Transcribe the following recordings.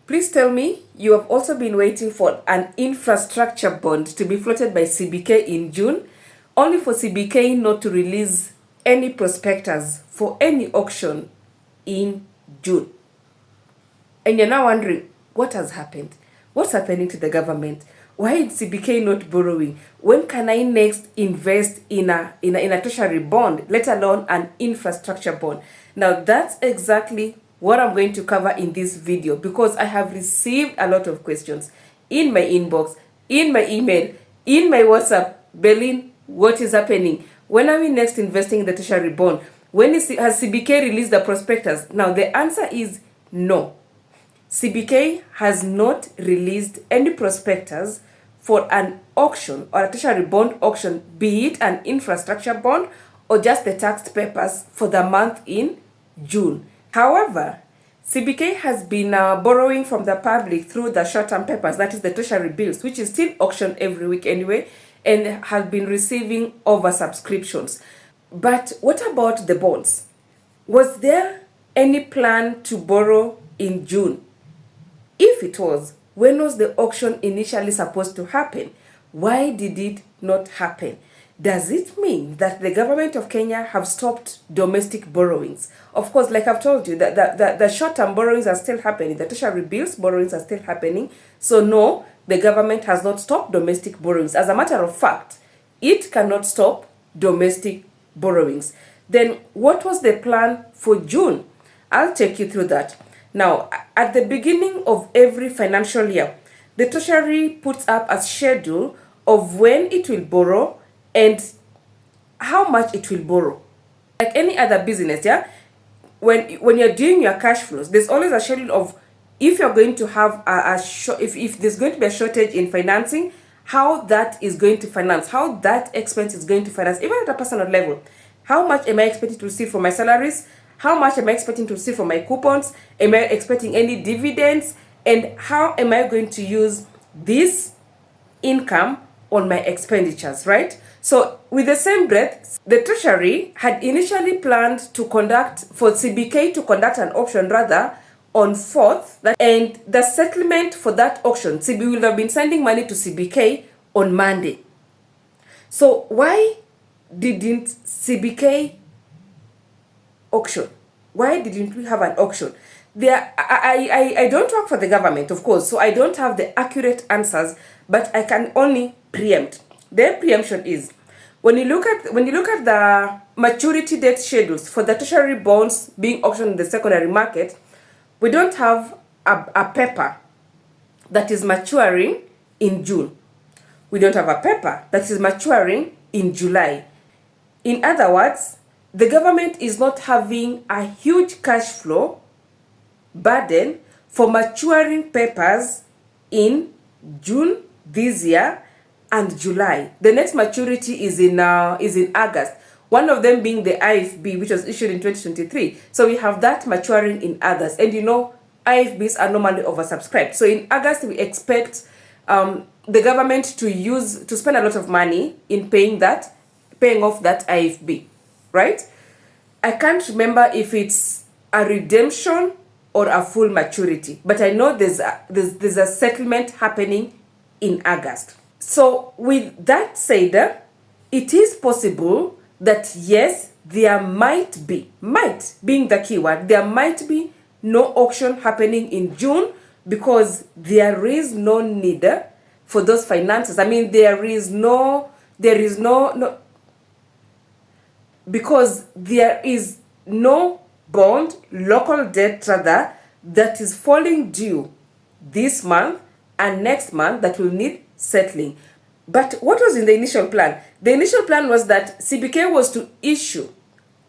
Please tell me you have also been waiting for an infrastructure bond to be floated by CBK in June, only for CBK not to release any prospectus for any auction in June. And you're now wondering, what has happened? What's happening to the government? Why is CBK not borrowing? When can I next invest in a treasury bond, let alone an infrastructure bond? Now that's exactly what I'm going to cover in this video, because I have received a lot of questions in my inbox, in my email, in my WhatsApp. Berlin, what is happening? When are we next investing in the treasury bond? Has CBK released the prospectus? Now the answer is no. CBK has not released any prospectus for an auction or a treasury bond auction, be it an infrastructure bond or just the taxed papers for the month in June. However, CBK has been borrowing from the public through the short-term papers, that is the treasury bills, which is still auctioned every week anyway, and has been receiving oversubscriptions. But what about the bonds? Was there any plan to borrow in June? If it was, when was the auction initially supposed to happen? Why did it not happen? Does it mean that the government of Kenya have stopped domestic borrowings? Of course, like I've told you, the short-term borrowings are still happening. The treasury bills borrowings are still happening. So no, the government has not stopped domestic borrowings. As a matter of fact, it cannot stop domestic borrowings. Then what was the plan for June? I'll take you through that. Now, at the beginning of every financial year, the Treasury puts up a schedule of when it will borrow and how much it will borrow. Like any other business, yeah? When you're doing your cash flows, there's always a schedule of if you're going to have if there's going to be a shortage in financing, how that is going to finance, how that expense is going to finance, even at a personal level. How much am I expected to receive from my salaries? How much am I expecting to receive from my coupons? Am I expecting any dividends? And how am I going to use this income on my expenditures, right? So with the same breath, the Treasury had initially planned to for CBK to conduct an auction rather on 4th, and the settlement for that auction, CB will have been sending money to CBK on Monday. So why didn't CBK auction? Why didn't we have an auction? I don't work for the government, of course, so I don't have the accurate answers, but I can only preempt. The preemption is when you look at the maturity date schedules for the treasury bonds being auctioned in the secondary market, we don't have a paper that is maturing in June. We don't have a paper that is maturing in July. In other words, the government is not having a huge cash flow burden for maturing papers in June this year and July. The next maturity is in August. One of them being the IFB, which was issued in 2023. So we have that maturing in August. And you know, IFBs are normally oversubscribed. So in August, we expect the government to spend a lot of money in paying off that IFB, right? I can't remember if it's a redemption or a full maturity, but I know there's a settlement happening in August. So with that said, it is possible that yes, there might being the keyword, there might be no auction happening in June because there is no need for those finances. I mean, because there is no bond, local debt rather, that is falling due this month and next month that will need settling. But what was in the initial plan? The initial plan was that CBK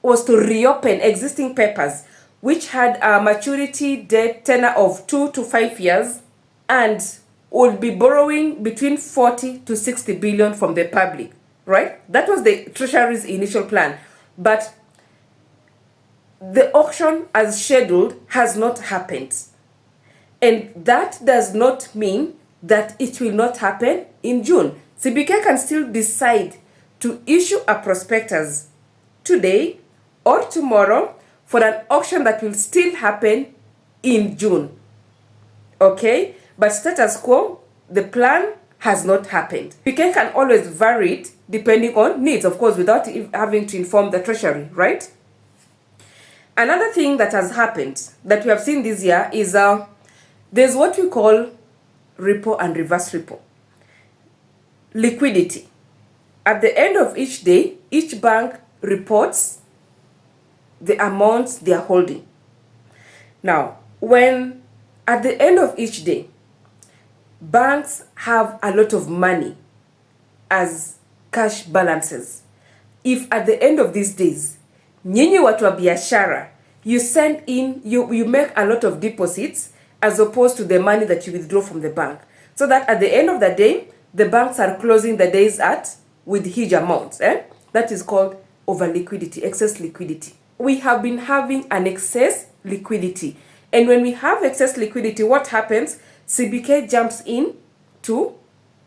was to reopen existing papers which had a maturity date tenor of 2 to 5 years and would be borrowing between 40 to 60 billion from the public, right? That was the Treasury's initial plan. But the auction as scheduled has not happened. And that does not mean that it will not happen in June. CBK can still decide to issue a prospectus today or tomorrow for an auction that will still happen in June. Okay, but status quo, the plan has not happened. CBK can always vary it depending on needs, of course, without having to inform the Treasury, right? Another thing that has happened that we have seen this year is there's what we call repo and reverse repo. Liquidity. At the end of each day, each bank reports the amounts they are holding. Now, when at the end of each day, banks have a lot of money as cash balances, if at the end of these days, nyinyi watu wa biashara, you send in, you make a lot of deposits as opposed to the money that you withdraw from the bank, so that at the end of the day, the banks are closing the days with huge amounts. That is called over liquidity, excess liquidity. We have been having an excess liquidity. And when we have excess liquidity, what happens? CBK jumps in to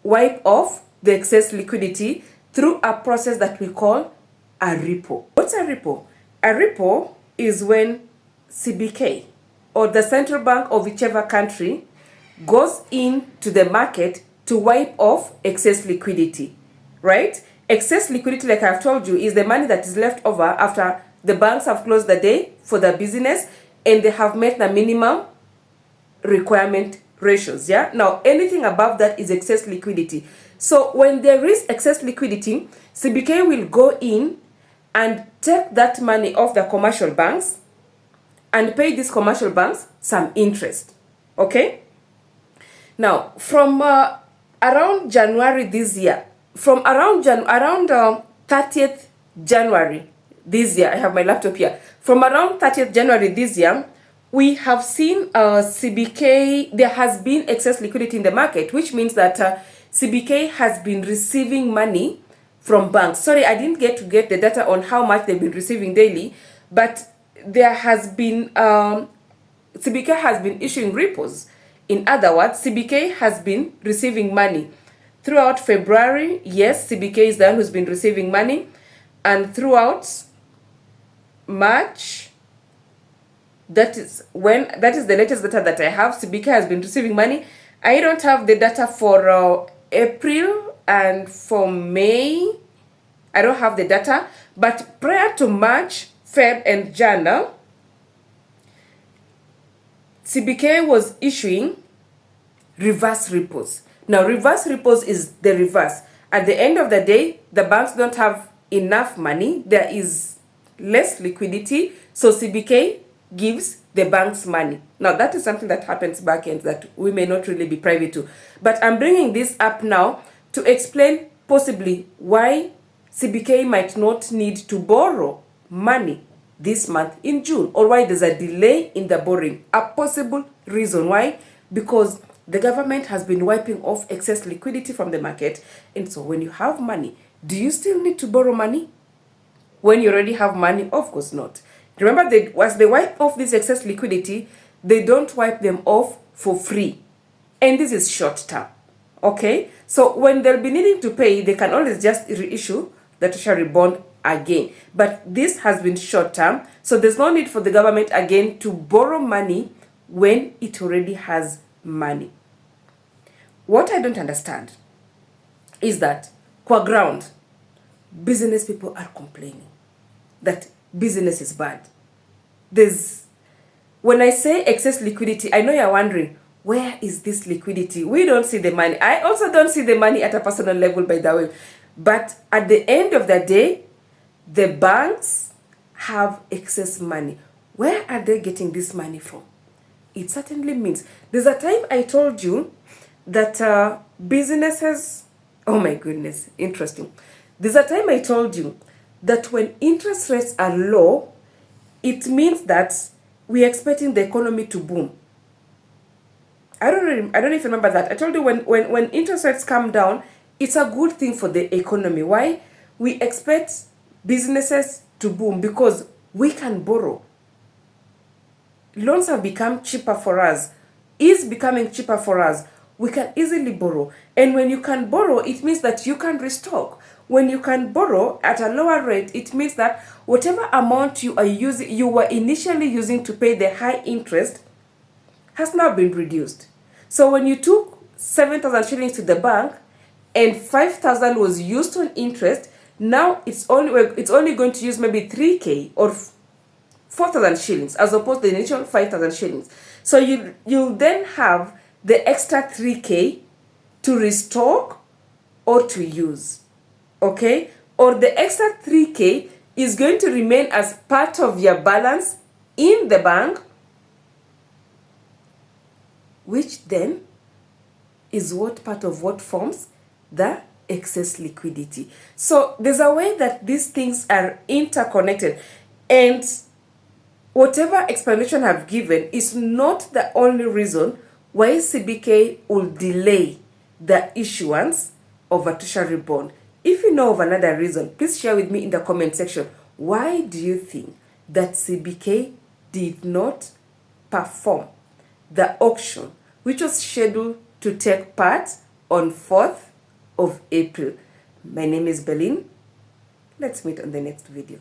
wipe off the excess liquidity through a process that we call a repo. What's a repo? A repo is when CBK or the central bank of whichever country goes into the market to wipe off excess liquidity, right? Excess liquidity, like I've told you, is the money that is left over after the banks have closed the day for their business and they have met the minimum requirement ratios. Yeah. Now, anything above that is excess liquidity. So when there is excess liquidity, CBK will go in and take that money off the commercial banks and pay these commercial banks some interest. Okay. Now, from around January this year, from around 30th January this year, I have my laptop here. From around 30th January this year, we have seen CBK, there has been excess liquidity in the market, which means that CBK has been receiving money from banks. Sorry, I didn't get the data on how much they've been receiving daily, but there has been, CBK has been issuing repos. In other words, CBK has been receiving money. Throughout February, yes, CBK is the one who's been receiving money. And throughout March, that is the latest data that I have. CBK has been receiving money. I don't have the data for April and for May. I don't have the data. But prior to March, Feb, and January, CBK was issuing reverse repos. Now, reverse repos is the reverse. At the end of the day, the banks don't have enough money. There is less liquidity. So CBK gives the banks money. Now, that is something that happens back end that we may not really be privy to. But I'm bringing this up now to explain possibly why CBK might not need to borrow money this month in June, or why there's a delay in the borrowing. A possible reason why, because the government has been wiping off excess liquidity from the market. And so when you have money, do you still need to borrow money? When you already have money? Of course not. Remember, as they wipe off this excess liquidity, they don't wipe them off for free. And this is short term. Okay? So when they'll be needing to pay, they can always just reissue the Treasury bond again. But this has been short term. So there's no need for the government again to borrow money when it already has money. What I don't understand is that, qua ground, business people are complaining that business is bad. When I say excess liquidity, I know you're wondering, where is this liquidity? We don't see the money. I also don't see the money at a personal level, by the way. But at the end of the day, the banks have excess money. Where are they getting this money from? It certainly means, there's a time I told you that businesses, oh my goodness, interesting. There's a time I told you that when interest rates are low, it means that we're expecting the economy to boom. I don't know if you remember that. I told you when interest rates come down, it's a good thing for the economy. Why? We expect businesses to boom because we can borrow. Loans have become cheaper for us. Is becoming cheaper for us. We can easily borrow. And when you can borrow, it means that you can restock. When you can borrow at a lower rate, it means that whatever amount you were initially using to pay the high interest has now been reduced. So when you took 7,000 shillings to the bank and 5,000 was used on interest, now it's only going to use maybe 3K or 4,000 shillings as opposed to the initial 5,000 shillings. So you'll then have the extra 3K to restock or to use. Okay? Or the extra 3K is going to remain as part of your balance in the bank, which then is what part of what forms the excess liquidity. So there's a way that these things are interconnected, and whatever explanation I've given is not the only reason why CBK will delay the issuance of a treasury bond. If you know of another reason, please share with me in the comment section. Why do you think that CBK did not perform the auction, which was scheduled to take part on 4th of April? My name is Berlin. Let's meet on the next video.